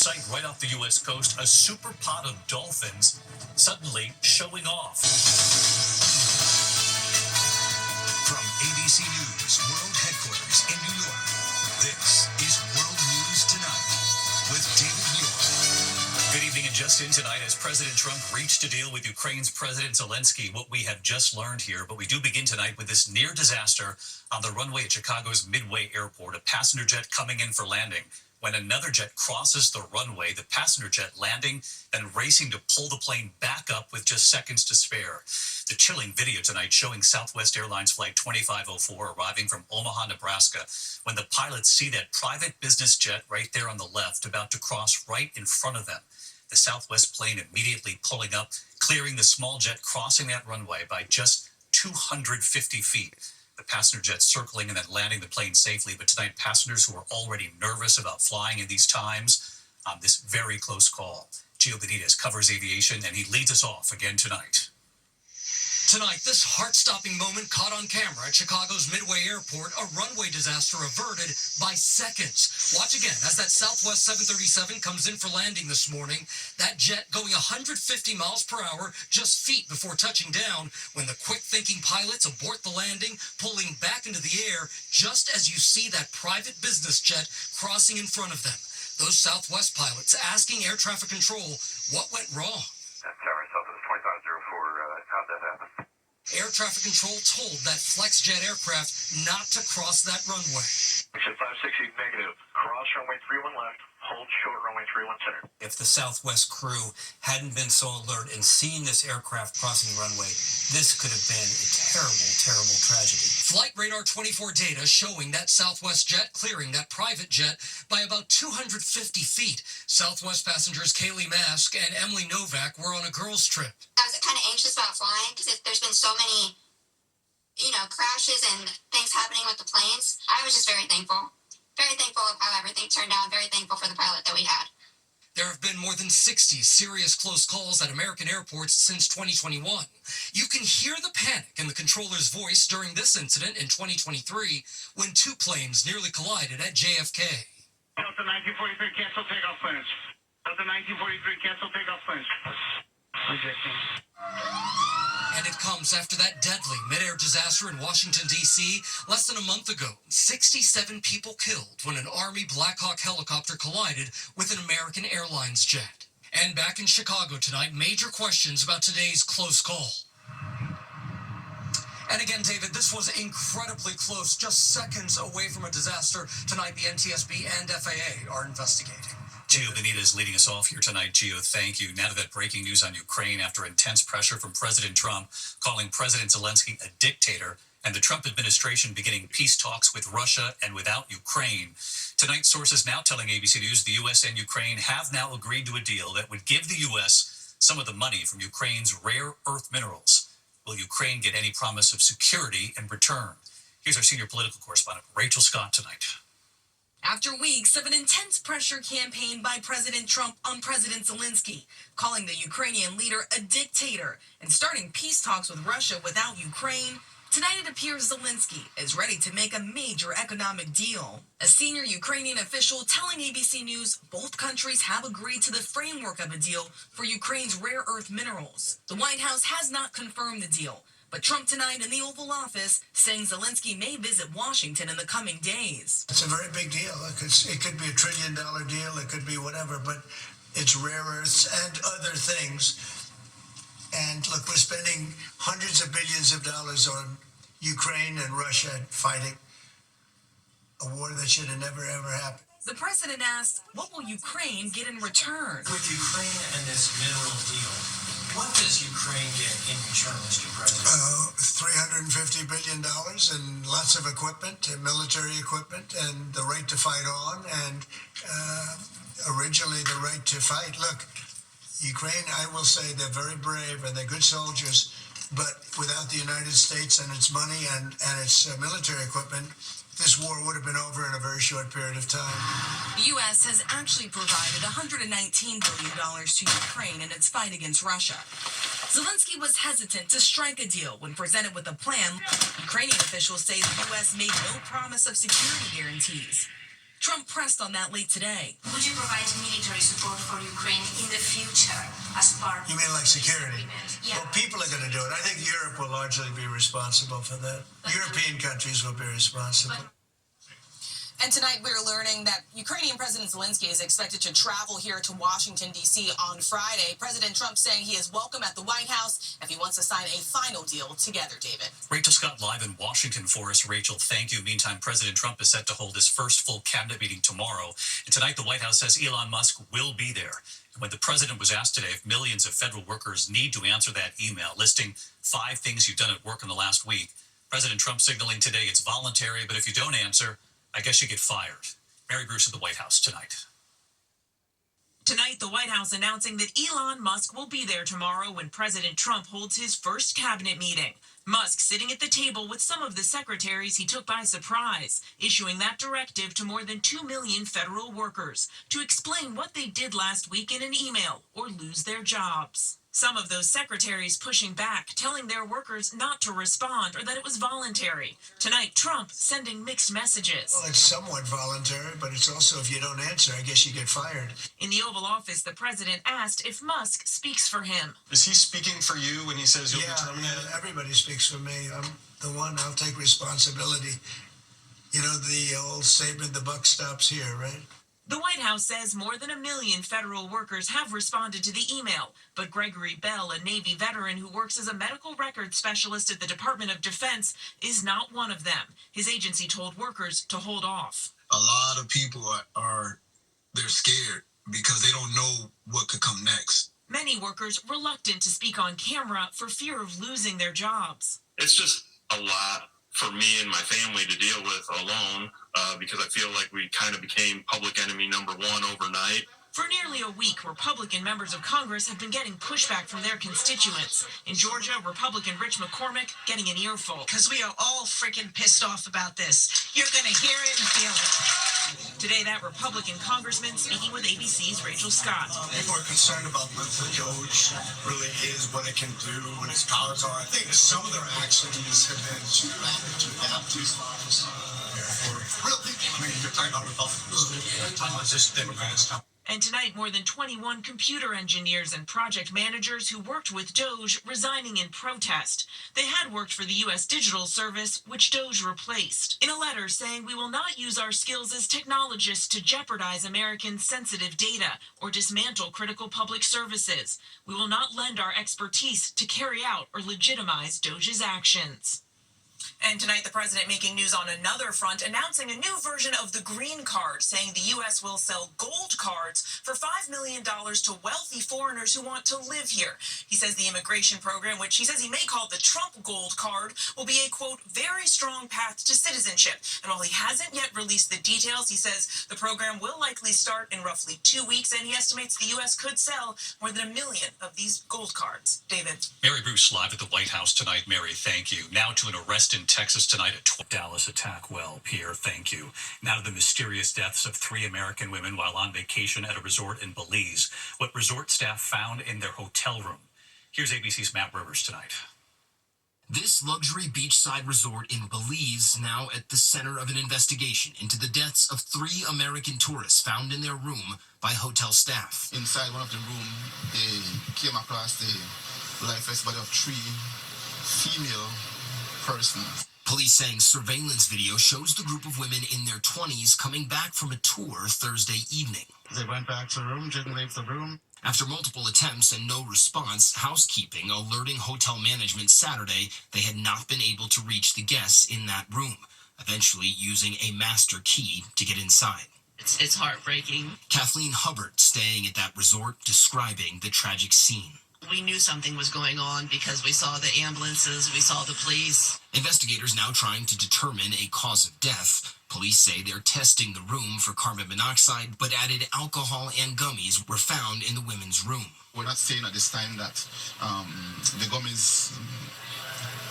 sight right off the U.S. coast, a super pod of dolphins suddenly showing off. From ABC News World Headquarters in New York, this is World News Tonight with David Muir. Good evening, and just in tonight, as President Trump reached a deal with Ukraine's President Zelensky, what we have just learned here. But we do begin tonight with this near disaster on the runway at Chicago's Midway Airport, a passenger jet coming in for landing. When another jet crosses the runway, the passenger jet landing and racing to pull the plane back up with just seconds to spare. The chilling video tonight showing Southwest Airlines Flight 2504 arriving from Omaha, Nebraska, when the pilots see that private business jet right there on the left about to cross right in front of them. The Southwest plane immediately pulling up, clearing the small jet crossing that runway by just 250 feet. The passenger jet circling and then landing the plane safely. But tonight, passengers who are already nervous about flying in these times on this very close call. Gio Benitez covers aviation, and he leads us off again tonight. Tonight, this heart-stopping moment caught on camera at Chicago's Midway Airport, a runway disaster averted by seconds. Watch again as that Southwest 737 comes in for landing this morning. That jet going 150 miles per hour just feet before touching down when the quick-thinking pilots abort the landing, pulling back into the air just as you see that private business jet crossing in front of them. Those Southwest pilots asking air traffic control what went wrong. Tower Southwest 2504, how'd that happen? Air traffic control told that FlexJet aircraft not to cross that runway. Exit 560 negative. Cross runway 31 left. Hold short runway 31 center. If the Southwest crew hadn't been so alert and seen this aircraft crossing the runway, this could have been a terrible, terrible tragedy. Flight Radar 24 data showing that Southwest jet clearing that private jet by about 250 feet. Southwest passengers Kaylee Mask and Emily Novak were on a girls' trip. I was kind of anxious about flying because there's been so many, crashes and things happening with the planes. I was just very thankful. Very thankful of how everything turned out. Very thankful for the pilot that we had. There have been more than 60 serious close calls at American airports since 2021. You can hear the panic in the controller's voice during this incident in 2023 when two planes nearly collided at JFK. Delta 1943, cancel takeoff plans. Delta 1943, cancel takeoff plans. Rejecting. And it comes after that deadly mid-air disaster in Washington, D.C. less than a month ago. 67 people killed when an Army Black Hawk helicopter collided with an American Airlines jet. And back in Chicago tonight, major questions about today's close call. And again, David, this was incredibly close, just seconds away from a disaster. Tonight, the NTSB and FAA are investigating. Gio Benitez leading us off here tonight. Gio, thank you. Now to that breaking news on Ukraine after intense pressure from President Trump calling President Zelensky a dictator and the Trump administration beginning peace talks with Russia and without Ukraine. Tonight, sources now telling ABC News the U.S. and Ukraine have now agreed to a deal that would give the U.S. some of the money from Ukraine's rare earth minerals. Will Ukraine get any promise of security in return? Here's our senior political correspondent, Rachel Scott, tonight. After weeks of an intense pressure campaign by President Trump on President Zelensky, calling the Ukrainian leader a dictator and starting peace talks with Russia without Ukraine, tonight it appears Zelensky is ready to make a major economic deal. A senior Ukrainian official telling ABC News both countries have agreed to the framework of a deal for Ukraine's rare earth minerals. The White House has not confirmed the deal, but Trump tonight in the Oval Office saying Zelensky may visit Washington in the coming days. It's a very big deal. It could be $1 trillion deal. It could be whatever, but it's rare earths and other things. And look, we're spending hundreds of billions of dollars on Ukraine and Russia fighting a war that should have never, ever happened. The president asked, what will Ukraine get in return? With Ukraine and this mineral deal, what does Ukraine get in return, Mr. President? $350 billion and lots of equipment, and military equipment, and the right to fight on, and originally the right to fight. Look, Ukraine, I will say they're very brave and they're good soldiers, but without the United States and its money and its military equipment, this war would have been over in a very short period of time. The U.S. has actually provided $119 billion to Ukraine in its fight against Russia. Zelensky was hesitant to strike a deal when presented with a plan. Ukrainian officials say the U.S. made no promise of security guarantees. Trump pressed on that late today. Would you provide military support for Ukraine in the future as part You mean like of this security? agreement. Yeah. Well, people are going to do it. I think Europe will largely be responsible for that. European countries will be responsible. And tonight we're learning that Ukrainian President Zelensky is expected to travel here to Washington, D.C. on Friday. President Trump saying he is welcome at the White House if he wants to sign a final deal together, David. Rachel Scott live in Washington for us. Rachel, thank you. Meantime, President Trump is set to hold his first full cabinet meeting tomorrow. And tonight, the White House says Elon Musk will be there. And when the president was asked today if millions of federal workers need to answer that email listing 5 things you've done at work in the last week, President Trump signaling today it's voluntary, but if you don't answer, I guess you get fired. Mary Bruce at the White House tonight. Tonight, the White House announcing that Elon Musk will be there tomorrow when President Trump holds his first cabinet meeting. Musk sitting at the table with some of the secretaries he took by surprise, issuing that directive to more than 2 million federal workers to explain what they did last week in an email or lose their jobs. Some of those secretaries pushing back, telling their workers not to respond or that it was voluntary. Tonight, Trump sending mixed messages. Well, it's somewhat voluntary, but it's also if you don't answer, I guess you get fired. In the Oval Office, the president asked if Musk speaks for him. Is he speaking for you when he says you'll be terminated? Yeah, everybody speaks for me. I'm the one. I'll take responsibility. You know the old statement, the buck stops here, right? The White House says more than 1 million federal workers have responded to the email, but Gregory Bell, a Navy veteran who works as a medical records specialist at the Department of Defense, is not one of them. His agency told workers to hold off. A lot of people they're scared because they don't know what could come next. Many workers reluctant to speak on camera for fear of losing their jobs. It's just a lot for me and my family to deal with alone because I feel like we kind of became public enemy number 1 overnight. For nearly a week, Republican members of Congress have been getting pushback from their constituents. In Georgia, Republican Rich McCormick getting an earful. Because we are all freaking pissed off about this. You're going to hear it and feel it. Today, that Republican congressman speaking with ABC's Rachel Scott. People are concerned about what the Doge really is, what it can do, what its powers are. I think some of their actions have been too rapid, too apt, too for real people. I mean, you're talking about Republicans. You're talking about just Democrats. And tonight, more than 21 computer engineers and project managers who worked with Doge resigning in protest. They had worked for the U.S. Digital Service, which Doge replaced. In a letter saying, "We will not use our skills as technologists to jeopardize Americans' sensitive data or dismantle critical public services. We will not lend our expertise to carry out or legitimize Doge's actions." And tonight, the president making news on another front, announcing a new version of the green card, saying the U.S. will sell gold cards for $5 million to wealthy foreigners who want to live here. He says the immigration program, which he says he may call the Trump Gold Card, will be a, quote, very strong path to citizenship. And while he hasn't yet released the details, he says the program will likely start in roughly 2 weeks, and he estimates the U.S. could sell more than 1 million of these gold cards. David. Mary Bruce live at the White House tonight. Mary, thank you. Now to an arrest in Texas tonight at Dallas attack. Well, Pierre, thank you. Now to the mysterious deaths of 3 American women while on vacation at a resort in Belize. What resort staff found in their hotel room. Here's ABC's Matt Rivers tonight. This luxury beachside resort in Belize now at the center of an investigation into the deaths of 3 American tourists found in their room by hotel staff. Inside one of the rooms, they came across the lifeless body of 3 female persons. Police saying surveillance video shows the group of women in their 20s coming back from a tour Thursday evening. They went back to the room, didn't leave the room. After multiple attempts and no response, housekeeping alerting hotel management Saturday they had not been able to reach the guests in that room, eventually using a master key to get inside. It's heartbreaking. Kathleen Hubbard, staying at that resort, describing the tragic scene. We knew something was going on because we saw the ambulances, we saw the police. Investigators now trying to determine a cause of death. Police say they're testing the room for carbon monoxide, but added alcohol and gummies were found in the women's room. We're not saying at this time that the gummies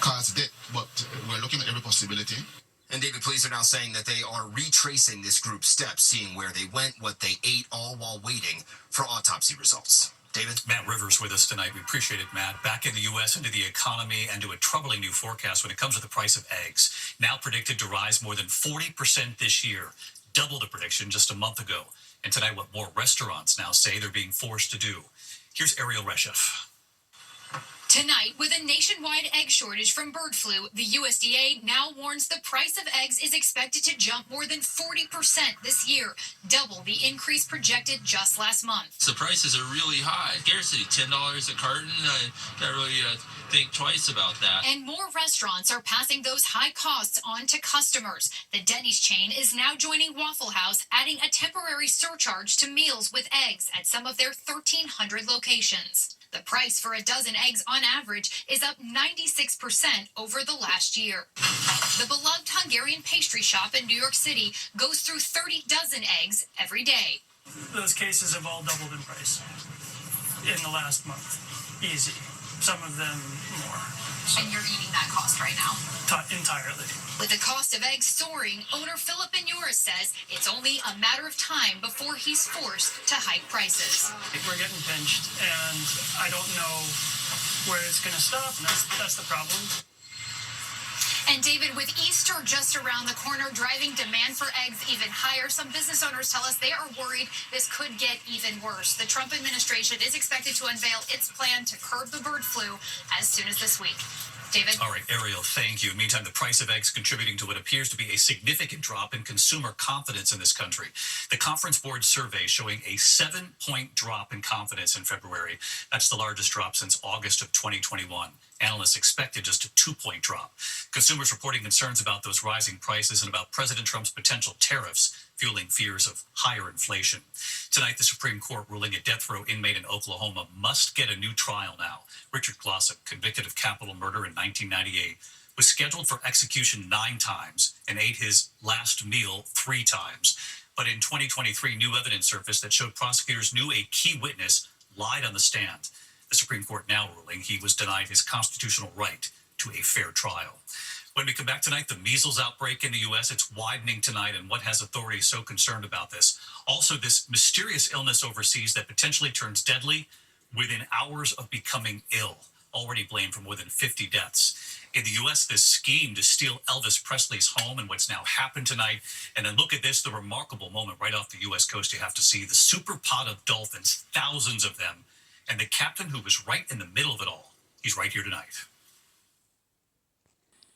caused death, but we're looking at every possibility. And David, police are now saying that they are retracing this group's steps, seeing where they went, what they ate, all while waiting for autopsy results. David? Matt Rivers with us tonight. We appreciate it, Matt. Back in the U.S., into the economy, and to a troubling new forecast when it comes to the price of eggs. Now predicted to rise more than 40% this year, double the prediction just a month ago. And tonight, what more restaurants now say they're being forced to do. Here's Ariel Reshef. Tonight, with a nationwide egg shortage from bird flu, the USDA now warns the price of eggs is expected to jump more than 40% this year, double the increase projected just last month. The prices are really high. Scarcity, $10 a carton. I don't really think twice about that. And more restaurants are passing those high costs on to customers. The Denny's chain is now joining Waffle House, adding a temporary surcharge to meals with eggs at some of their 1,300 locations. The price for a dozen eggs on average is up 96% over the last year. The beloved Hungarian pastry shop in New York City goes through 30 dozen eggs every day. Those cases have all doubled in price in the last month. Easy. Some of them more. And you're eating that cost right now? Entirely. With the cost of eggs soaring, owner Philip Benuris says it's only a matter of time before he's forced to hike prices. We're getting pinched, and I don't know where it's going to stop, and that's the problem. And David, with Easter just around the corner, driving demand for eggs even higher, some business owners tell us they are worried this could get even worse. The Trump administration is expected to unveil its plan to curb the bird flu as soon as this week. David? All right, Ariel, thank you. Meantime, the price of eggs contributing to what appears to be a significant drop in consumer confidence in this country. The Conference Board survey showing a 7-point drop in confidence in February. That's the largest drop since August of 2021. Analysts expected just a 2-point drop. Consumers reporting concerns about those rising prices and about President Trump's potential tariffs, fueling fears of higher inflation. Tonight, the Supreme Court ruling a death row inmate in Oklahoma must get a new trial now. Richard Glossip, convicted of capital murder in 1998, was scheduled for execution 9 times and ate his last meal 3 times. But in 2023, new evidence surfaced that showed prosecutors knew a key witness lied on the stand. The Supreme Court now ruling he was denied his constitutional right to a fair trial. When we come back tonight, the measles outbreak in the U.S., it's widening tonight, and what has authorities so concerned about this? Also, this mysterious illness overseas that potentially turns deadly within hours of becoming ill, already blamed for more than 50 deaths. In the U.S., this scheme to steal Elvis Presley's home and what's now happened tonight. And then look at this, the remarkable moment right off the U.S. coast you have to see. The super pod of dolphins, thousands of them, and the captain who was right in the middle of it all. He's right here tonight.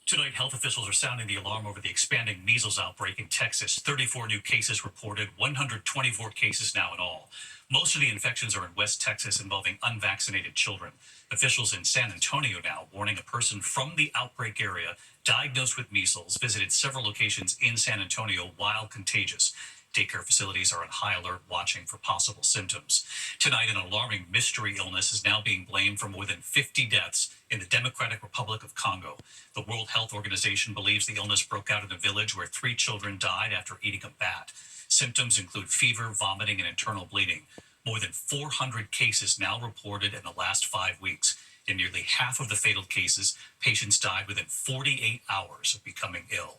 Tonight, health officials are sounding the alarm over the expanding measles outbreak in Texas. 34 new cases reported, 124 cases now in all. Most of the infections are in West Texas involving unvaccinated children. Officials in San Antonio now warning a person from the outbreak area diagnosed with measles visited several locations in San Antonio while contagious. Daycare facilities are on high alert watching for possible symptoms. Tonight, an alarming mystery illness is now being blamed for more than 50 deaths in the Democratic Republic of Congo. The World Health Organization believes the illness broke out in a village where 3 children died after eating a bat. Symptoms include fever, vomiting, and internal bleeding. More than 400 cases now reported in the last 5 weeks. In nearly half of the fatal cases, patients died within 48 hours of becoming ill.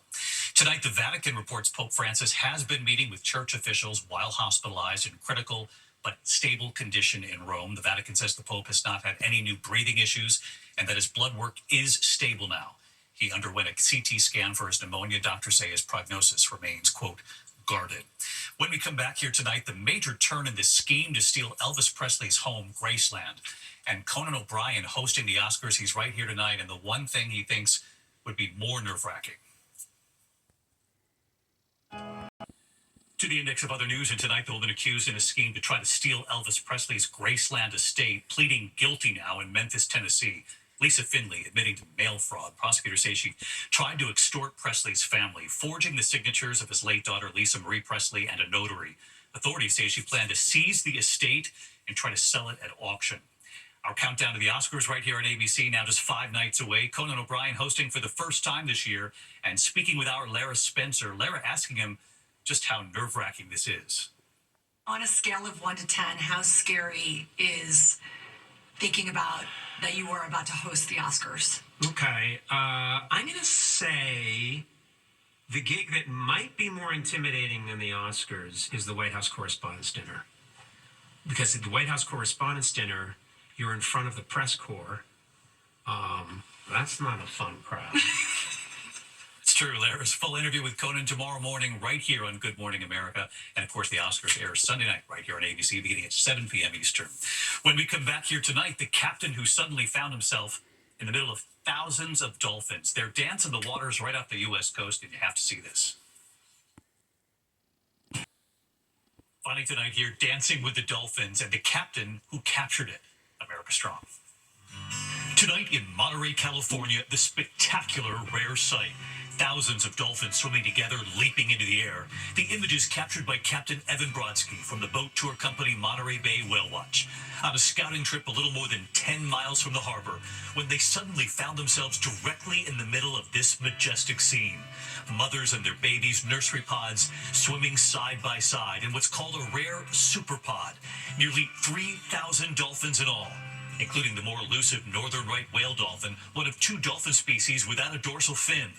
Tonight, the Vatican reports Pope Francis has been meeting with church officials while hospitalized in critical but stable condition in Rome. The Vatican says the Pope has not had any new breathing issues and that his blood work is stable now. He underwent a CT scan for his pneumonia. Doctors say his prognosis remains, quote, guarded. When we come back here tonight, the major turn in this scheme to steal Elvis Presley's home, Graceland. And Conan O'Brien hosting the Oscars. He's right here tonight. And the one thing he thinks would be more nerve-wracking. To the index of other news, and tonight they've been accused in a scheme to try to steal Elvis Presley's Graceland estate, pleading guilty now in Memphis, Tennessee. Lisa Finley admitting to mail fraud. Prosecutors say she tried to extort Presley's family, forging the signatures of his late daughter, Lisa Marie Presley, and a notary. Authorities say she planned to seize the estate and try to sell it at auction. Our countdown to the Oscars right here on ABC, now just 5 nights away. Conan O'Brien hosting for the first time this year and speaking with our Lara Spencer. Lara asking him just how nerve-wracking this is. On a scale of 1 to 10, how scary is thinking about that you were about to host the Oscars? Okay, I'm going to say the gig that might be more intimidating than the Oscars is the White House Correspondents' Dinner. Because at the White House Correspondents' Dinner, you're in front of the press corps. That's not a fun crowd. It's true, Lara's full interview with Conan tomorrow morning right here on Good Morning America. And, of course, the Oscars air Sunday night right here on ABC beginning at 7 p.m. Eastern. When we come back here tonight, the captain who suddenly found himself in the middle of thousands of dolphins. They're dancing the waters right off the U.S. coast, and you have to see this. Finally tonight here, Dancing with the Dolphins and the captain who captured it, America Strong. Tonight in Monterey, California, the spectacular rare sight. Thousands of dolphins swimming together, leaping into the air. The images captured by Captain Evan Brodsky from the boat tour company Monterey Bay Whale Watch on a scouting trip a little more than 10 miles from the harbor when they suddenly found themselves directly in the middle of this majestic scene. Mothers and their babies, nursery pods, swimming side by side in what's called a rare superpod. Nearly 3,000 dolphins in all, including the more elusive northern right whale dolphin, one of 2 dolphin species without a dorsal fin.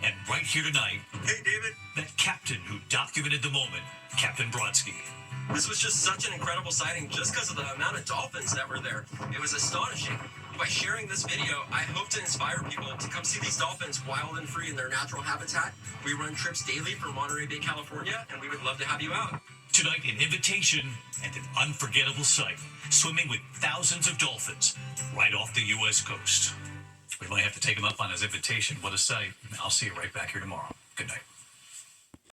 And right here tonight, Hey, David. that captain who documented the moment, Captain Brodsky. This was just such an incredible sighting just because of the amount of dolphins that were there. It was astonishing. By sharing this video, I hope to inspire people to come see these dolphins wild and free in their natural habitat. We run trips daily from Monterey Bay, California, and we would love to have you out. Tonight, an invitation and an unforgettable sight, swimming with thousands of dolphins right off the U.S. coast. We might have to take him up on his invitation. What a sight. I'll see you right back here tomorrow. Good night.